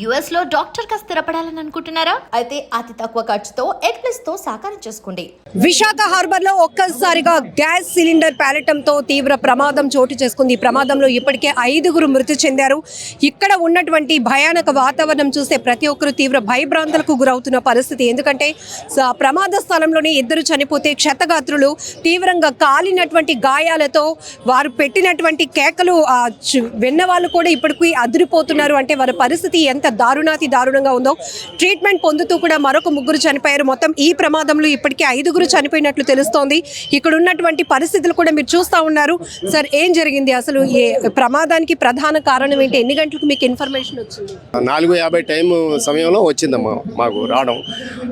US లో doctor గా స్థిరపడాలని అనుకుంటున్నారా? అయితే అతి తక్కువ ఖర్చుతో ఎగ్ప్లస్ తో సాకారం చేసుకోండి. విశాఖ హార్బర్ లో ఒక్కసారిగా గ్యాస్ సిలిండర్ పేలటంతో తీవ్ర ప్రమాదం చోటు చేసుకుంది. ఈ ప్రమాదంలో ఇప్పటికే 5గురు మృతి చెందారు. ఇక్కడ ఉన్నటువంటి భయానక వాతావరణం చూస్తే ప్రతి ఒక్కరు తీవ్ర భయభ్రాంతులకు గురవుతున్న పరిస్థితి. ఎందుకంటే ప్రమాద స్థలంలోనే 2 చనిపోతే క్షతగాత్రులు తీవ్రంగా కాలినటువంటి గాయాలతో వారు పెట్టినటువంటి కేకలు విన్న వాళ్ళు కూడా ఇప్పటికీ అదిరిపోతున్నారు. అంటే వారి పరిస్థితి ఎంత దారుణంగా ఉందో. ట్రీట్మెంట్ పొందుతూ కూడా మరొక 3 చనిపోయారు. మొత్తం ఈ ప్రమాదంలో ఇప్పటికే 5గురు చనిపోయినట్లు తెలుస్తోంది. ఇక్కడ ఉన్నటువంటి పరిస్థితులు కూడా మీరు చూస్తూ ఉన్నారు. సార్, ఏం జరిగింది అసలు? ఏ ప్రమాదానికి ప్రధాన కారణం ఏంటి? ఎన్ని గంటలకు మీకు ఇన్ఫర్మేషన్ వచ్చింది? 4:50 టైం సమయంలో వచ్చిందమ్మా మాకు రావడం.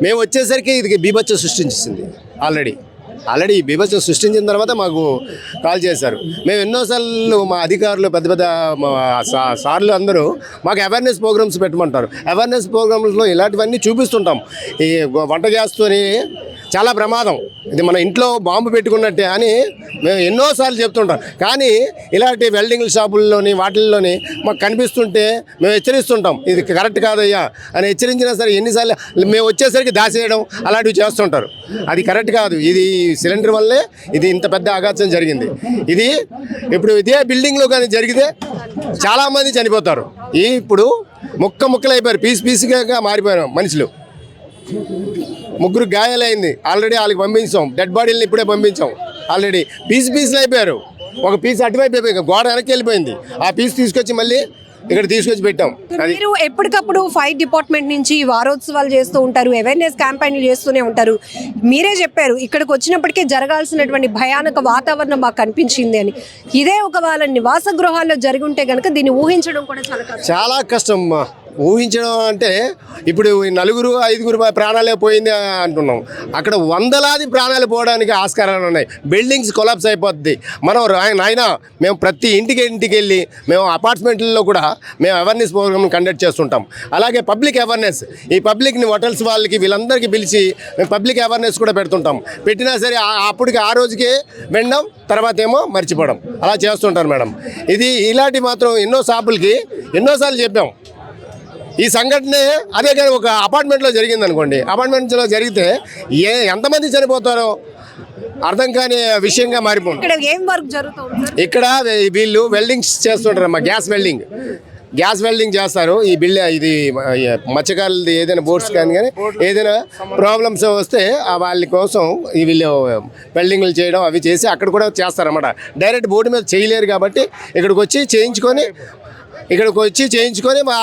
మేము వచ్చేసరికి ఇది బీభత్సం సృష్టించింది. ఆల్రెడీ ఈ బీభత్సం సృష్టించిన తర్వాత మాకు కాల్ చేశారు. మేము ఎన్నోసార్లు మా అధికారులు పెద్ద సార్లు అందరూ మాకు అవేర్నెస్ ప్రోగ్రామ్స్ పెట్టమంటారు. అవేర్నెస్ ప్రోగ్రామ్స్లో ఇలాంటివన్నీ చూపిస్తుంటాం. ఈ వంట గ్యాస్తోని చాలా ప్రమాదం, ఇది మన ఇంట్లో బాంబు పెట్టుకున్నట్టే అని మేము ఎన్నోసార్లు చెప్తుంటాం. కానీ ఇలాంటి వెల్డింగ్ షాపుల్లోని వాటిల్లోని మాకు కనిపిస్తుంటే మేము హెచ్చరిస్తుంటాం, ఇది కరెక్ట్ కాదయ్యా అని హెచ్చరించినా సరే ఎన్నిసార్లు మేము వచ్చేసరికి దాచేయడం అలాంటివి చేస్తుంటారు. అది కరెక్ట్ కాదు. ఇది సిలిండర్ వల్లే ఇది ఇంత పెద్ద ఆఘాతం జరిగింది. ఇది ఇప్పుడు ఇదే బిల్డింగ్లో కానీ జరిగితే చాలామంది చనిపోతారు. ఇప్పుడు ముక్కలైపోయారు, పీసుగా మారిపోయారు మనుషులు. 3 గాయాలైంది. ఆల్రెడీ వాళ్ళకి పంపించాం, డెడ్ బాడీలను ఇప్పుడే పంపించాం. ఆల్రెడీ పీసులు అయిపోయారు. ఒక పీస్ అటువైపు అయిపోయి గోడ వెనక్కి వెళ్ళిపోయింది. ఆ పీస్ తీసుకొచ్చి మళ్ళీ ఇక్కడ తీసుకొచ్చి పెట్టాం. మీరు ఎప్పటికప్పుడు ఫైర్ డిపార్ట్మెంట్ నుంచి వారోత్సవాలు చేస్తూ ఉంటారు, అవేర్నెస్ క్యాంపెయిన్లు చేస్తూనే ఉంటారు. మీరే చెప్పారు ఇక్కడికి వచ్చినప్పటికే జరగాల్సినటువంటి భయానక వాతావరణం మాకు కనిపించింది అని. ఇదే ఒక వాళ్ళ నివాస గృహాల్లో జరిగి ఉంటే కనుక దీన్ని ఊహించడం కూడా చాలా కష్టం. ఊహించడం అంటే ఇప్పుడు 4-5 ప్రాణాలే పోయింది అంటున్నాం. అక్కడ వందలాది ప్రాణాలు పోవడానికి ఆస్కారాలు ఉన్నాయి. బిల్డింగ్స్ కొలాప్స్ అయిపోద్ది. మనం నాయనా మేము ప్రతి ఇంటికి వెళ్ళి మేము అపార్ట్మెంట్లలో కూడా మేము అవేర్నెస్ ప్రోగ్రామ్ కండక్ట్ చేస్తుంటాం. అలాగే పబ్లిక్ అవేర్నెస్, ఈ పబ్లిక్ని హోటల్స్ వాళ్ళకి వీళ్ళందరికీ పిలిచి మేము పబ్లిక్ అవేర్నెస్ కూడా పెడుతుంటాం. పెట్టినా సరే అప్పటికి ఆ రోజుకే వినడం, తర్వాత ఏమో మర్చిపోవడం అలా చేస్తుంటారు మేడం. ఇది ఇలాంటి మాత్రం ఎన్నో షాపులకి ఎన్నోసార్లు చెప్పాం. ఈ సంఘటన అదే కానీ ఒక అపార్ట్మెంట్లో జరిగింది అనుకోండి, అపార్ట్మెంట్లో జరిగితే ఎంతమంది చనిపోతారో అర్థం కాని విషయంగా మారిపోతుంది. ఇక్కడ వీళ్ళు వెల్డింగ్స్ చేస్తుంటారమ్మా, గ్యాస్ వెల్డింగ్ చేస్తారు. ఈ ఇది మత్స్యకారులది ఏదైనా బోట్స్ కానీ ఏదైనా ప్రాబ్లమ్స్ వస్తే వాళ్ళ కోసం ఈ వీళ్ళు వెల్డింగ్లు చేయడం అవి చేసి అక్కడ కూడా చేస్తారన్నమాట. డైరెక్ట్ బోర్డు మీద చేయలేరు కాబట్టి ఇక్కడికి వచ్చి చేయించుకొని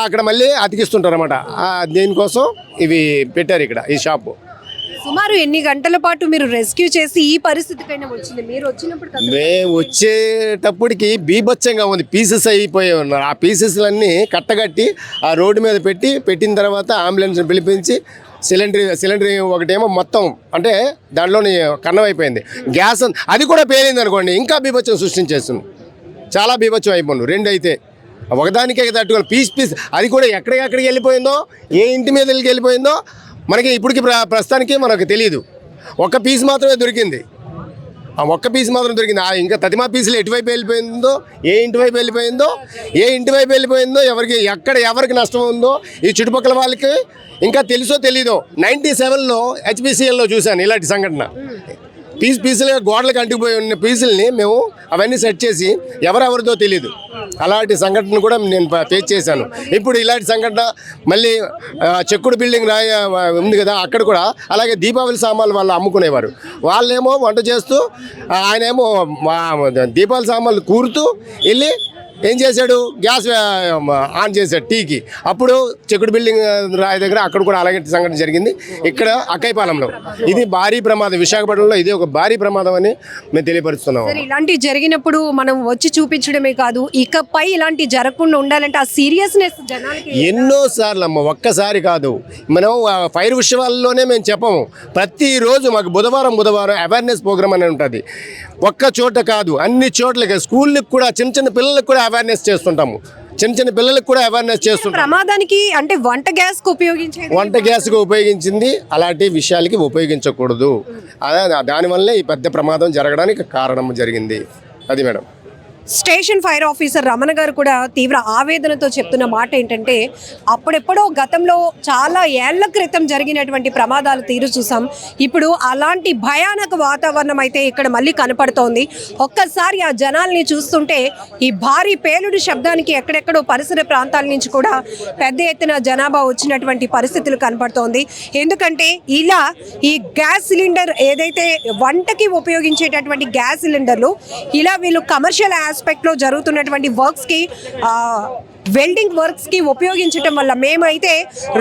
అక్కడ మళ్ళీ అతికిస్తుంటారు అన్నమాట. దీనికోసం ఇవి పెట్టారు ఇక్కడ ఈ షాపు. సుమారు ఎన్ని గంటల పాటు మీరు రెస్క్యూ చేసి ఈ పరిస్థితికైనా వచ్చింది? మీరు వచ్చినప్పుడు మేము వచ్చేటప్పటికి బీభత్సంగా ఉంది. పీసెస్ అయిపోయి ఉన్నారు. ఆ పీసెస్లన్నీ కట్టగట్టి ఆ రోడ్డు మీద పెట్టిన తర్వాత అంబులెన్స్ పిలిపించి సిలిండర్ ఒకటేమో మొత్తం అంటే దాంట్లోని కన్నం అయిపోయింది. గ్యాస్ అది కూడా పేలింది అనుకోండి, ఇంకా బీభత్సం సృష్టించేస్తుంది. చాలా బీభత్సం అయిపోయింది. 2 అయితే ఒకదానికే తట్టుకోవాలి. పీస్ అది కూడా ఎక్కడికి వెళ్ళిపోయిందో, ఏ ఇంటి మీద వెళ్ళిపోయిందో మనకి ఇప్పటికి ప్రస్తుతానికి మనకు తెలియదు. ఒక్క పీస్ మాత్రమే దొరికింది. ఆ ఒక్క పీస్ మాత్రం దొరికింది. ఇంకా తదిమా పీసులు ఎటువైపు వెళ్ళిపోయిందో, ఏ ఇంటి వైపు వెళ్ళిపోయిందో ఎవరికి నష్టం ఉందో ఈ చుట్టుపక్కల వాళ్ళకి ఇంకా తెలుసో తెలీదో. 97లో HPCLలో చూశాను ఇలాంటి సంఘటన. పీసులుగా గోడలకు అంటుకుపోయి ఉన్న పీసుల్ని మేము అవన్నీ సెట్ చేసి ఎవరెవరిదో తెలియదు. అలాంటి సంఘటన కూడా నేను ఫేస్ చేశాను. ఇప్పుడు ఇలాంటి సంఘటన మళ్ళీ చెక్కుడు బిల్డింగ్ ఉంది కదా, అక్కడ కూడా అలాగే దీపావళి సామాన్లు వాళ్ళు అమ్ముకునేవారు. వాళ్ళేమో వంట చేస్తూ ఆయనేమో దీపావళి సామాన్లు కూరుతూ వెళ్ళి ఏం చేశాడు, గ్యాస్ ఆన్ చేశాడు టీకి. అప్పుడు చెక్కుడు బిల్డింగ్ రాయి దగ్గర అక్కడ కూడా అలాగే సంఘటన జరిగింది. ఇక్కడ అక్కైపాలెంలో ఇది భారీ ప్రమాదం. విశాఖపట్నంలో ఇది ఒక భారీ ప్రమాదం అని మేము తెలియపరుస్తున్నాం. ఇలాంటివి జరిగినప్పుడు మనం వచ్చి చూపించడమే కాదు, ఇకపై ఇలాంటి జరగకుండా ఉండాలంటే ఆ సీరియస్నెస్ ఎన్నోసార్లు అమ్మ, ఒక్కసారి కాదు. మనం ఫైర్ ఉత్సవాల్లోనే మేము చెప్పము. ప్రతిరోజు మాకు బుధవారం అవేర్నెస్ ప్రోగ్రామ్ అని ఉంటుంది. ఒక్క చోట కాదు, అన్ని చోట్లకి స్కూళ్ళకి కూడా చిన్న పిల్లలకు కూడా అవేర్నెస్ చేస్తుంటాము. చిన్న పిల్లలకు కూడా అవేర్నెస్ చేస్తుంటాం. ప్రమాదానికి అంటే వంట గ్యాస్కు ఉపయోగించింది అలాంటి విషయాలకి ఉపయోగించకూడదు. దానివల్లే ఈ పెద్ద ప్రమాదం జరగడానికి కారణం జరిగింది. అది madam. Station fire officer Ramana గారు కూడా తీవ్ర ఆవేదనతో చెప్తున్న మాట ఏంటంటే అప్పుడెప్పుడో గతంలో చాలా ఏళ్ల క్రితం జరిగినటువంటి ప్రమాదాలు తీరు చూసాం. ఇప్పుడు అలాంటి భయానక వాతావరణం అయితే ఇక్కడ మళ్ళీ కనపడుతోంది. ఒక్కసారి ఆ జనాల్ని చూస్తుంటే ఈ భారీ పేలుడు శబ్దానికి ఎక్కడెక్కడో పరిసర ప్రాంతాల నుంచి కూడా పెద్ద ఎత్తున జనాభా వచ్చినటువంటి పరిస్థితులు కనపడుతోంది. ఎందుకంటే ఇలా ఈ గ్యాస్ సిలిండర్ ఏదైతే వంటకి ఉపయోగించేటటువంటి గ్యాస్ సిలిండర్లు ఇలా వీళ్ళు కమర్షియల్ ఆస్పెక్ట్లో జరుగుతున్నటువంటి వర్క్స్కి వెల్డింగ్ వర్క్స్కి ఉపయోగించడం వల్ల మేమైతే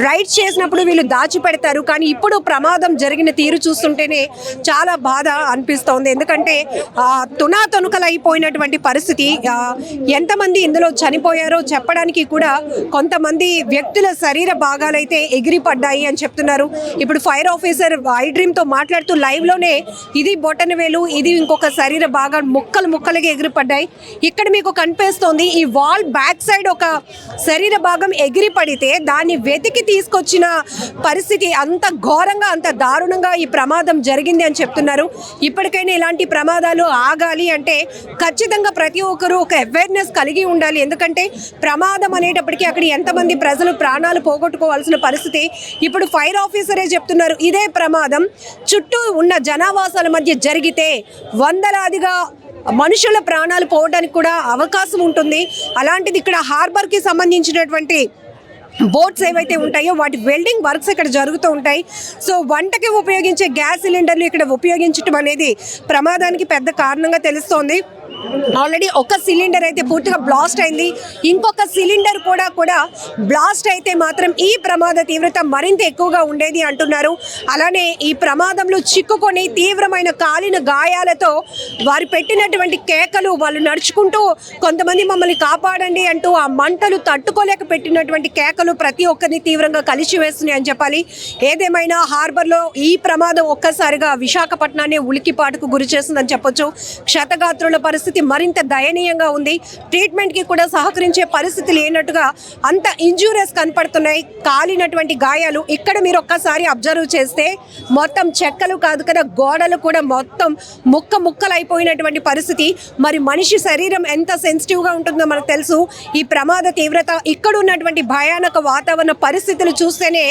రైడ్స్ చేసినప్పుడు వీళ్ళు దాచిపెడతారు. కానీ ఇప్పుడు ప్రమాదం జరిగిన తీరు చూస్తుంటేనే చాలా బాధ అనిపిస్తోంది. ఎందుకంటే తునాతునకలు అయిపోయినటువంటి పరిస్థితి. ఎంతమంది ఇందులో చనిపోయారో చెప్పడానికి కూడా కొంతమంది వ్యక్తుల శరీర భాగాలైతే ఎగిరిపడ్డాయి అని చెప్తున్నారు. ఇప్పుడు ఫైర్ ఆఫీసర్ ఐ డ్రీమ్తో మాట్లాడుతూ లైవ్లోనే ఇది బొటనవేలు, ఇది ఇంకొక శరీర భాగం ముక్కలుగా ఎగిరిపడ్డాయి. ఇక్కడ మీకు కనిపిస్తోంది ఈ వాల్ బ్యాక్ సైడ్ ఒక శరీర భాగం ఎగిరి పడితే దాన్ని వెతికి తీసుకొచ్చిన పరిస్థితి. అంత ఘోరంగా అంత దారుణంగా ఈ ప్రమాదం జరిగింది అని చెప్తున్నారు. ఇప్పటికైనా ఇలాంటి ప్రమాదాలు ఆగాలి అంటే ఖచ్చితంగా ప్రతి ఒక్కరూ ఒక అవేర్నెస్ కలిగి ఉండాలి. ఎందుకంటే ప్రమాదం అనేటప్పటికీ అక్కడ ఎంతమంది ప్రజలు ప్రాణాలు పోగొట్టుకోవాల్సిన పరిస్థితి. ఇప్పుడు ఫైర్ ఆఫీసరే చెప్తున్నారు ఇదే ప్రమాదం చుట్టూ ఉన్న జనావాసాల మధ్య జరిగితే వందలాదిగా మనుషుల ప్రాణాలు పోవడానికి కూడా అవకాశం ఉంటుంది. అలాంటిది ఇక్కడ హార్బర్కి సంబంధించినటువంటి బోట్స్ ఏవైతే ఉంటాయో వాటి వెల్డింగ్ వర్క్స్ ఇక్కడ జరుగుతూ ఉంటాయి. సో వంటకి ఉపయోగించే గ్యాస్ సిలిండర్లు ఇక్కడ ఉపయోగించడం అనేది ప్రమాదానికి పెద్ద కారణంగా తెలుస్తోంది. ఆల్రెడీ ఒక సిలిండర్ అయితే పూర్తిగా బ్లాస్ట్ అయింది. ఇంకొక సిలిండర్ కూడా బ్లాస్ట్ అయితే మాత్రం ఈ ప్రమాద తీవ్రత మరింత ఎక్కువగా ఉండేది అంటున్నారు. అలానే ఈ ప్రమాదంలో చిక్కుకొని తీవ్రమైన కాలిన గాయాలతో వారు పెట్టినటువంటి కేకలు, వాళ్ళు నడుచుకుంటూ కొంతమంది మమ్మల్ని కాపాడండి అంటూ ఆ మంటలు తట్టుకోలేక పెట్టినటువంటి కేకలు ప్రతి ఒక్కరిని తీవ్రంగా కలిసివేస్తున్నాయి అని చెప్పాలి. ఏదేమైనా హార్బర్లో ఈ ప్రమాదం ఒక్కసారిగా విశాఖపట్నాన్ని ఉలికిపాటుకు గురి చేస్తుందని చెప్పొచ్చు. క్షతగాత్రుల పరిస్థితి మరింత దయనీయంగా ఉంది. ట్రీట్మెంట్కి కూడా సహకరించే పరిస్థితి లేనట్టుగా అంత ఇంజూరియస్ కనపడుతున్నాయి. కాలినటువంటి గాయాలు ఇక్కడ మీరు ఒక్కసారి అబ్జర్వ్ చేస్తే మొత్తం చెక్కలు కాదు కదా, గోడలు కూడా మొత్తం ముక్కలు అయిపోయినటువంటి పరిస్థితి. మరి మనిషి శరీరం ఎంత సెన్సిటివ్గా ఉంటుందో మనకు తెలుసు. ఈ ప్రమాద తీవ్రత, ఇక్కడ ఉన్నటువంటి భయానక వాతావరణ పరిస్థితులు చూస్తేనే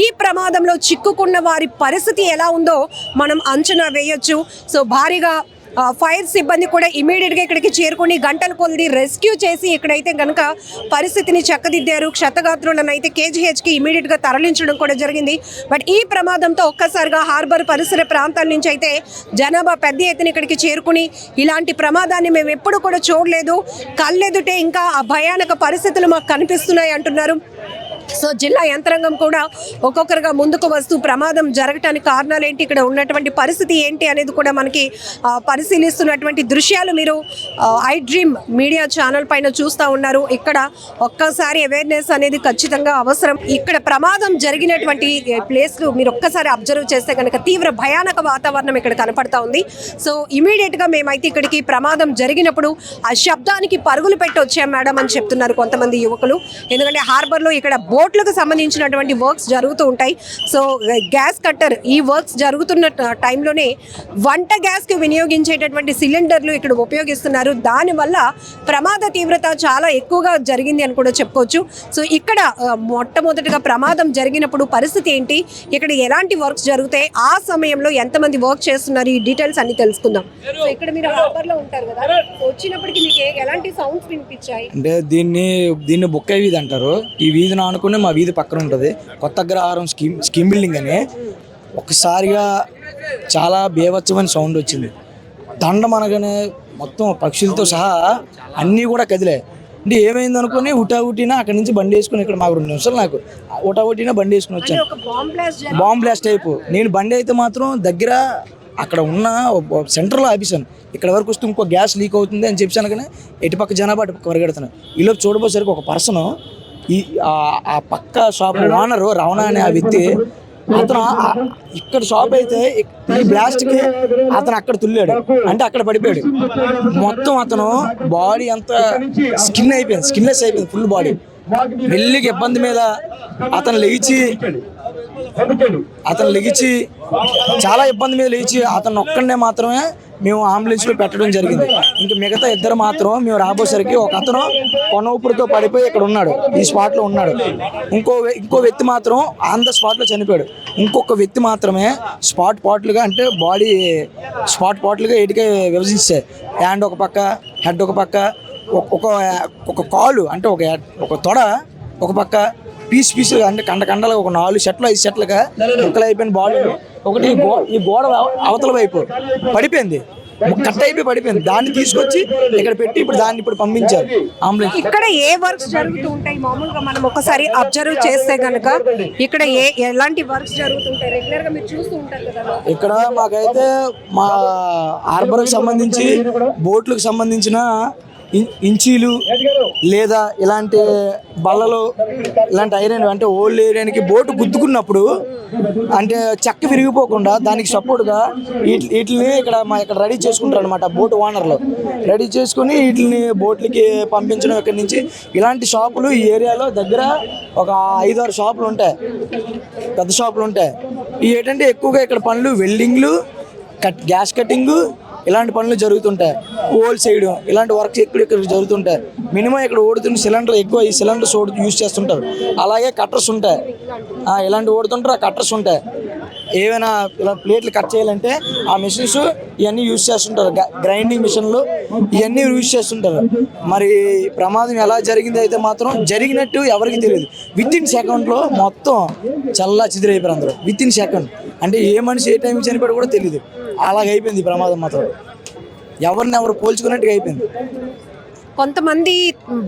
ఈ ప్రమాదంలో చిక్కుకున్న వారి పరిస్థితి ఎలా ఉందో మనం అంచనా వేయొచ్చు. సో భారీగా ఫైర్ సిబ్బంది కూడా ఇమీడియట్గా ఇక్కడికి చేరుకుని గంటల కొద్ది రెస్క్యూ చేసి ఇక్కడైతే కనుక పరిస్థితిని చక్కదిద్దారు. క్షతగాత్రులను అయితే కేజీహెచ్కి ఇమీడియట్గా తరలించడం కూడా జరిగింది. బట్ ఈ ప్రమాదంతో ఒక్కసారిగా హార్బర్ పరిసర ప్రాంతాల నుంచి అయితే జనాభా పెద్ద ఎత్తున ఇక్కడికి చేరుకుని ఇలాంటి ప్రమాదాన్ని మేము ఎప్పుడు కూడా చూడలేదు, కళ్ళెదుటే ఇంకా ఆ భయానక పరిస్థితులు మాకు కనిపిస్తున్నాయి అంటున్నారు. సో జిల్లా యంత్రాంగం కూడా ఒక్కొక్కరుగా ముందుకు వస్తూ ప్రమాదం జరగటానికి కారణాలు ఏంటి, ఇక్కడ ఉన్నటువంటి పరిస్థితి ఏంటి అనేది కూడా మనకి పరిశీలిస్తున్నటువంటి దృశ్యాలు మీరు ఐ డ్రీమ్ మీడియా ఛానల్ పైన చూస్తూ ఉన్నారు. ఇక్కడ ఒక్కసారి అవేర్నెస్ అనేది ఖచ్చితంగా అవసరం. ఇక్కడ ప్రమాదం జరిగినటువంటి ప్లేస్లు మీరు ఒక్కసారి అబ్జర్వ్ చేస్తే కనుక తీవ్ర భయానక వాతావరణం ఇక్కడ కనపడతా ఉంది. సో ఇమీడియట్గా మేమైతే ఇక్కడికి ప్రమాదం జరిగినప్పుడు ఆ శబ్దానికి పరుగులు పెట్టి వచ్చాం మేడం అని చెప్తున్నారు కొంతమంది యువకులు. ఎందుకంటే హార్బర్లో ఇక్కడ బోట్లకు సంబంధించినటువంటి వర్క్స్ జరుగుతూ ఉంటాయి. సో గ్యాస్ కట్టర్ ఈ వర్క్స్ జరుగుతున్న టైంలోనే వంట గ్యాస్కి వినియోగించేటటువంటి సిలిండర్లు ఇక్కడ ఉపయోగిస్తున్నారు. దానివల్ల ప్రమాద తీవ్రత చాలా ఎక్కువగా జరిగింది అని కూడా చెప్పుకోవచ్చు. సో ఇక్కడ మొట్టమొదటిగా ప్రమాదం జరిగినప్పుడు పరిస్థితి ఏంటి, ఇక్కడ ఎలాంటి వర్క్స్ జరుగుతాయి, ఆ సమయంలో ఎంతమంది వర్క్ చేస్తున్నారు, ఈ డీటెయిల్స్ అన్ని తెలుసుకుందాం. సో ఇక్కడ మీరు హార్బర్లో ఉంటారు కదా, వచ్చినప్పటికీ మీకు ఎలాంటి సౌండ్స్ వినిపించాయి? అంటే దీన్ని బుక్క వీధి అంటారు. ఈ వీధి అనుకునే మా వీధి పక్కన ఉంటుంది కొత్త అగ్రహారం స్కీమ్ బిల్డింగ్ అని. ఒక్కసారిగా చాలా బేవచ్చమైన సౌండ్ వచ్చింది. దండం అనగానే మొత్తం పక్షులతో సహా అన్నీ కూడా కదిలే. అంటే ఏమైంది అనుకుని హుటాహుటినా అక్కడి నుంచి బండి వేసుకుని ఇక్కడ మాకు 2 నిమిషాలు నాకు హుటాహుటినా బండి వేసుకుని వచ్చాను. Bomb blast type. నేను బండి అయితే మాత్రం దగ్గర అక్కడ ఉన్న సెంటర్లో ఆపేసాను. ఇక్కడ వరకు వస్తే ఇంకో గ్యాస్ లీక్ అవుతుంది అని చెప్పాను. కానీ ఎటుపక్క జనాభా అటుపక్క పరిగెడుతున్నాను. ఈలోపు చూడబోసరికి ఒక పర్సన్ ఆ పక్క షాప్ ఓనరు రమణ అనే ఆ వ్యక్తి, అతను ఇక్కడ షాప్ అయితే ఈ బ్లాస్ట్కి అతను అక్కడ తుల్లాడు, అంటే అక్కడ పడిపోయాడు. మొత్తం అతను బాడీ అంతా స్కిన్లెస్ అయిపోయింది, ఫుల్ బాడీ. మెల్లిగా ఇబ్బంది మీద అతను లేచి అతను లెగిచి చాలా ఇబ్బంది మీద లేచి అతను ఒక్కడే మాత్రమే మేము అంబులెన్స్లో పెట్టడం జరిగింది. ఇంకా మిగతా ఇద్దరు మాత్రం మేము రాబోసరికి ఒక అతను కొన ఊపిరితో పడిపోయి ఇక్కడ ఉన్నాడు, ఈ స్పాట్లో ఉన్నాడు. ఇంకో వ్యక్తి మాత్రం ఆన్ ద స్పాట్లో చనిపోయాడు. ఇంకొక వ్యక్తి మాత్రమే స్పాట్ పాట్లుగా, అంటే బాడీ స్పాట్ పాట్లుగా ఎటుకే విభజించాయి. హ్యాండ్ ఒక పక్క, హెడ్ ఒక పక్క, ఒక కాలు అంటే ఒక తొడ ఒక పక్క, పీస్ అంటే కండలు ఒక 4 సెట్లు 5 సెట్లుగా ముక్కలు అయిపోయిన బాడీ ఒకటి ఈ గోడ అవతల వైపు పడిపోయింది, కట్ అయిపోయి పడిపోయింది. దాన్ని తీసుకొచ్చి ఇక్కడ పెట్టి ఇప్పుడు పంపించారు అంబులెన్స్. ఇక్కడ ఏ వర్క్స్ జరుగుతూ ఉంటాయి మామూలుగా మనం ఒకసారి అబ్జర్వ్ చేస్తే కనుక ఇక్కడ ఎలాంటి వర్క్స్ జరుగుతుంటాయి? రెగ్యులర్ గా మీరు చూస్తూ ఉంటారు కదా. ఇక్కడ మాకైతే మా హార్బర్కి సంబంధించి బోట్లకు సంబంధించిన ఇంచీలు లేదా ఇలాంటి బల్లలు, ఇలాంటి ఐరన్ అంటే ఓల్డ్ ఏరియానికి బోటు గుద్దుకున్నప్పుడు అంటే చెక్క విరిగిపోకుండా దానికి సపోర్ట్గా వీటిని ఇక్కడ రెడీ చేసుకుంటారు అనమాట. బోటు ఓనర్లు రెడీ చేసుకుని వీటిని బోట్లకి పంపించడం. ఇక్కడి నుంచి ఇలాంటి షాపులు ఈ ఏరియాలో దగ్గర ఒక 5-6 షాపులు ఉంటాయి, పెద్ద షాపులు ఉంటాయి. ఇవి ఏంటంటే ఎక్కువగా ఇక్కడ పనులు వెల్డింగ్లు, గ్యాస్ కటింగ్ ఇలాంటి పనులు జరుగుతుంటాయి. హోల్ సైడ్ ఇలాంటి వర్క్స్ ఇక్కడ జరుగుతుంటాయి. మినిమం ఇక్కడ ఓడుతున్న సిలిండర్ ఎక్కువ, ఈ సిలిండర్స్ యూజ్ చేస్తుంటారు. అలాగే కట్టర్స్ ఉంటాయి, ఇలాంటి ఓడుతుంటారు, ఆ కట్టర్స్ ఉంటాయి. ఏమైనా ఇలా ప్లేట్లు కట్ చేయాలంటే ఆ మిషన్స్ ఇవన్నీ యూజ్ చేస్తుంటారు. గ్రైండింగ్ మిషన్లు ఇవన్నీ యూజ్ చేస్తుంటారు. మరి ప్రమాదం ఎలా జరిగింది అయితే మాత్రం జరిగినట్టు ఎవరికి తెలియదు. వితిన్ సెకండ్లో మొత్తం చల్లా చిదిరైపోయారు అందరూ. వితిన్ సెకండ్ అంటే ఏ మనిషి ఏ టైంకి చనిపోయాడు కూడా తెలియదు. అలాగైపోయింది ప్రమాదం మాత్రం, ఎవరు పోల్చుకున్నట్టుగా అయిపోయింది. కొంతమంది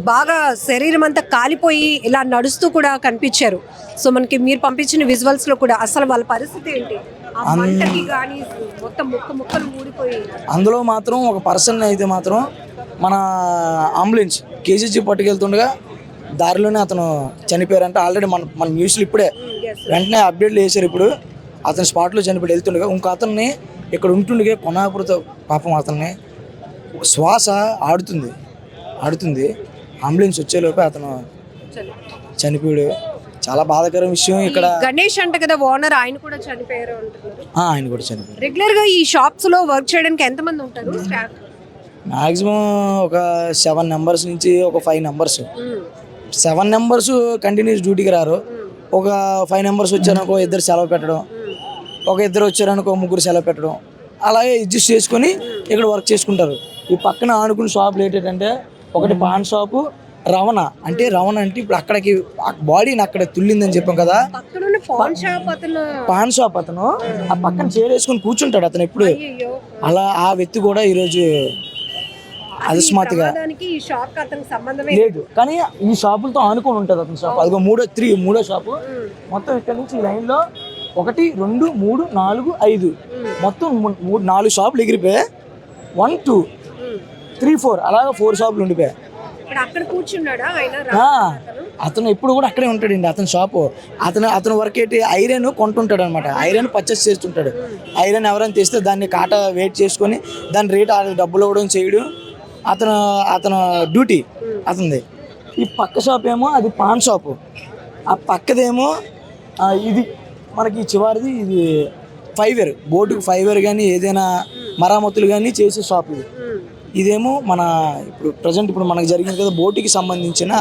బాగా శరీరం అంతా కాలిపోయి ఇలా నడుస్తూ కూడా కనిపించారు. సో మనకి మీరు పంపించిన విజువల్స్ లో కూడా అసలు వాళ్ళ పరిస్థితి ఏంటి? ఆ మంటకి గానీ మొత్తం ముక్కలు ఊడిపోయి. అందులో మాత్రం ఒక పర్సన్ అయితే మాత్రం మన అంబులెన్స్ కేజీజీ పట్టుకెళ్తుండగా దారిలోనే అతను చనిపోయారంటే ఆల్రెడీ మన న్యూస్లో ఇప్పుడే వెంటనే అప్డేట్లు వేశారు. ఇప్పుడు అతను స్పాట్లో చనిపోయి వెళ్తుండగా ఇంకో అతన్ని ఇక్కడ ఉంటుండగా కొనాపురతో పాపం అతన్ని శ్వాస ఆడుతుంది. అంబులెన్స్ వచ్చేలోపే అతను చనిపోయాడు. చాలా బాధాకరం విషయం. ఇక్కడ గణేష్ అంట కదా ఓనర్, ఆయన కూడా చనిపోయారు అంటున్నారు. ఆయన కూడా చనిపోయారు. రెగ్యులర్ గా ఈ షాప్స్ లో వర్క్ చేయడానికి ఎంతమంది ఉంటారు స్టాఫ్? మాక్సిమం ఒక 7 మెంబర్స్ నుంచి ఒక 5 మెంబర్స్. 7 మెంబర్స్ కంటిన్యూస్ డ్యూటీకి రారు. ఒక 5 మెంబర్స్ వచ్చారనుకో 2 సెలవు పెట్టడం, ఒక 2 వచ్చారనుకో 3 సెలవు పెట్టడం, అలాగే అడ్జస్ట్ చేసుకొని ఇక్కడ వర్క్ చేసుకుంటారు. ఈ పక్కన ఆనుకున్న షాపులు ఏంటంటే ఒకటి పాన్ షాపు, రవణ అంటే ఇప్పుడు అక్కడికి బాడీని అక్కడ తుల్లిందని చెప్పాం కదా. పాన్ షాప్ అతను ఆ పక్కన చేరేసుకుని కూర్చుంటాడు అతను ఎప్పుడు. అలా ఆ వ్యక్తి కూడా ఈరోజు అకస్మాత్తుగా లేదు, కానీ ఈ షాపులతో ఆనుకొని ఉంటుంది అతని షాప్. అదిగో మూడో షాపు. మొత్తం ఇక్కడ నుంచి ఈ లైన్లో 1, 2, 3, 4, 5 మొత్తం 4 షాపులు ఎగిరిపోయాయి. 1, 2, 3, 4 అలాగా 4 షాపులు ఉండిపోయాయి. అతను ఎప్పుడు కూడా అక్కడే ఉంటాడండి అతని షాపు. అతను వర్క్ ఏంటి ఐరన్ కొంటుంటాడు అనమాట. ఐరన్ పర్చేస్ చేస్తుంటాడు. ఐరన్ ఎవరైనా తెస్తే దాన్ని కాటా వెయిట్ చేసుకొని దాని రేట్ డబ్బులు ఇవ్వడం చేయడం అతను డ్యూటీ అతనిది. ఈ పక్క షాప్ ఏమో అది పాన్ షాపు. ఆ పక్కదేమో ఇది మనకి చివరిది ఇది ఫైవేర్, బోటుకు ఫైవేర్ కానీ ఏదైనా మరామతులు కానీ చేసే షాప్ ఇది. ఇదేమో మన ఇప్పుడు మనకు జరిగింది కదా బోటుకి సంబంధించిన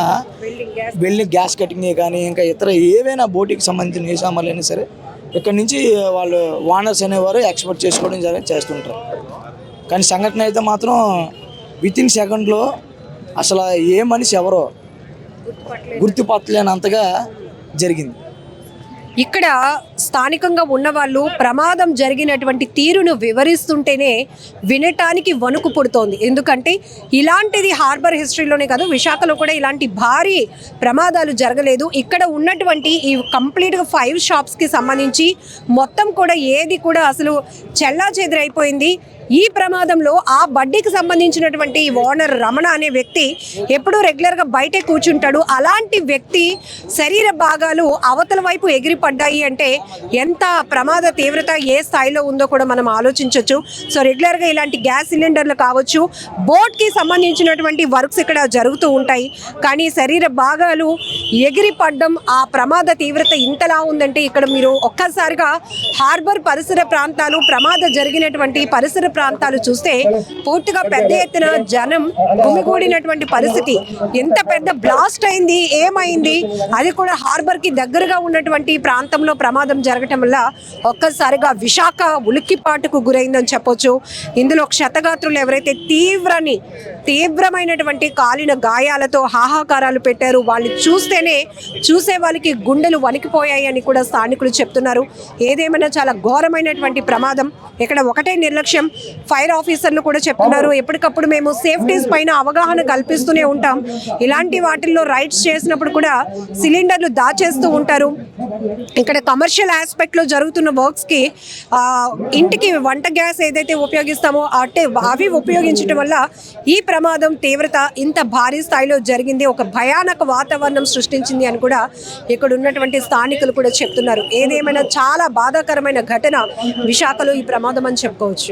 వెల్డింగ్ గ్యాస్ కటింగ్ కానీ ఇంకా ఇతర ఏవైనా బోటుకి సంబంధించిన ఏ సామాన్లు అయినా సరే ఇక్కడ నుంచి వాళ్ళు ఓనర్స్ అనేవారు ఎక్స్పోర్ట్ చేసుకోవడం చేస్తుంటారు. కానీ సంఘటన అయితే మాత్రం వితిన్ సెకండ్లో అసలు ఏ మనిషి ఎవరో గుర్తుపట్టలేనంతగా జరిగింది. ఇక్కడ స్థానికంగా ఉన్నవాళ్ళు ప్రమాదం జరిగినటువంటి తీరును వివరిస్తుంటేనే వినటానికి వణుకు పుడుతోంది. ఎందుకంటే ఇలాంటిది హార్బర్ హిస్టరీలోనే కాదు, విశాఖలో కూడా ఇలాంటి భారీ ప్రమాదాలు జరగలేదు. ఇక్కడ ఉన్నటువంటి ఈ కంప్లీట్గా 5 షాప్స్కి సంబంధించి మొత్తం కూడా ఏది కూడా అసలు చెల్లాచెదురైపోయింది. ఈ ప్రమాదంలో ఆ బడ్డీకి సంబంధించినటువంటి ఓనర్ రమణ అనే వ్యక్తి ఎప్పుడూ రెగ్యులర్గా బయటే కూర్చుంటాడు. అలాంటి వ్యక్తి శరీర భాగాలు అవతల వైపు ఎగిరి పడ్డాయి అంటే ఎంత ప్రమాద తీవ్రత ఏ స్థాయిలో ఉందో కూడా మనం ఆలోచించవచ్చు. సో రెగ్యులర్గా ఇలాంటి గ్యాస్ సిలిండర్లు కావచ్చు, బోట్కి సంబంధించినటువంటి వర్క్స్ ఇక్కడ జరుగుతూ ఉంటాయి. కానీ శరీర భాగాలు ఎగిరి పడ్డం, ఆ ప్రమాద తీవ్రత ఇంతలా ఉందంటే ఇక్కడ మీరు ఒక్కసారిగా హార్బర్ పరిసర ప్రాంతాలు, ప్రమాదం జరిగినటువంటి పరిసర ప్రాంతాలు చూస్తే పూర్తిగా పెద్ద ఎత్తున జనం గుమిగూడినటువంటి పరిస్థితి. ఎంత పెద్ద బ్లాస్ట్ అయింది, ఏమైంది, అది కూడా హార్బర్ కి దగ్గరగా ఉన్నటువంటి ప్రాంతంలో ప్రమాదం జరగటం వల్ల ఒక్కసారిగా విశాఖ ఉలిక్కిపాటుకు గురైందని చెప్పొచ్చు. ఇందులో క్షతగాత్రులు ఎవరైతే తీవ్రమైనటువంటి కాలిన గాయాలతో హాహాకారాలు పెట్టారు, వాళ్ళు చూసే వాళ్ళకి గుండెలు వణికిపోయాయి అని కూడా స్థానికులు చెప్తున్నారు. ఏదేమైనా చాలా ఘోరమైనటువంటి ప్రమాదం. ఇక్కడ ఒకటే నిర్లక్ష్యం. ఫైర్ ఆఫీసర్లు కూడా చెప్తున్నారు, ఎప్పటికప్పుడు మేము సేఫ్టీస్ పైన అవగాహన కల్పిస్తూనే ఉంటాం. ఇలాంటి వాటిల్లో రైడ్స్ చేసినప్పుడు కూడా సిలిండర్లు దాచేస్తూ ఉంటారు. ఇక్కడ కమర్షియల్ ఆస్పెక్ట్లో జరుగుతున్న వర్క్స్కి ఇంటికి వంట గ్యాస్ ఏదైతే ఉపయోగిస్తామో అవి ఉపయోగించడం వల్ల ఈ ప్రమాదం తీవ్రత ఇంత భారీ స్థాయిలో జరిగింది, ఒక భయానక వాతావరణం సృష్టించింది అని కూడా ఇక్కడ ఉన్నటువంటి స్థానికులు కూడా చెప్తున్నారు. ఏదేమైనా చాలా బాధాకరమైన ఘటన విశాఖలో ఈ ప్రమాదం అని చెప్పుకోవచ్చు.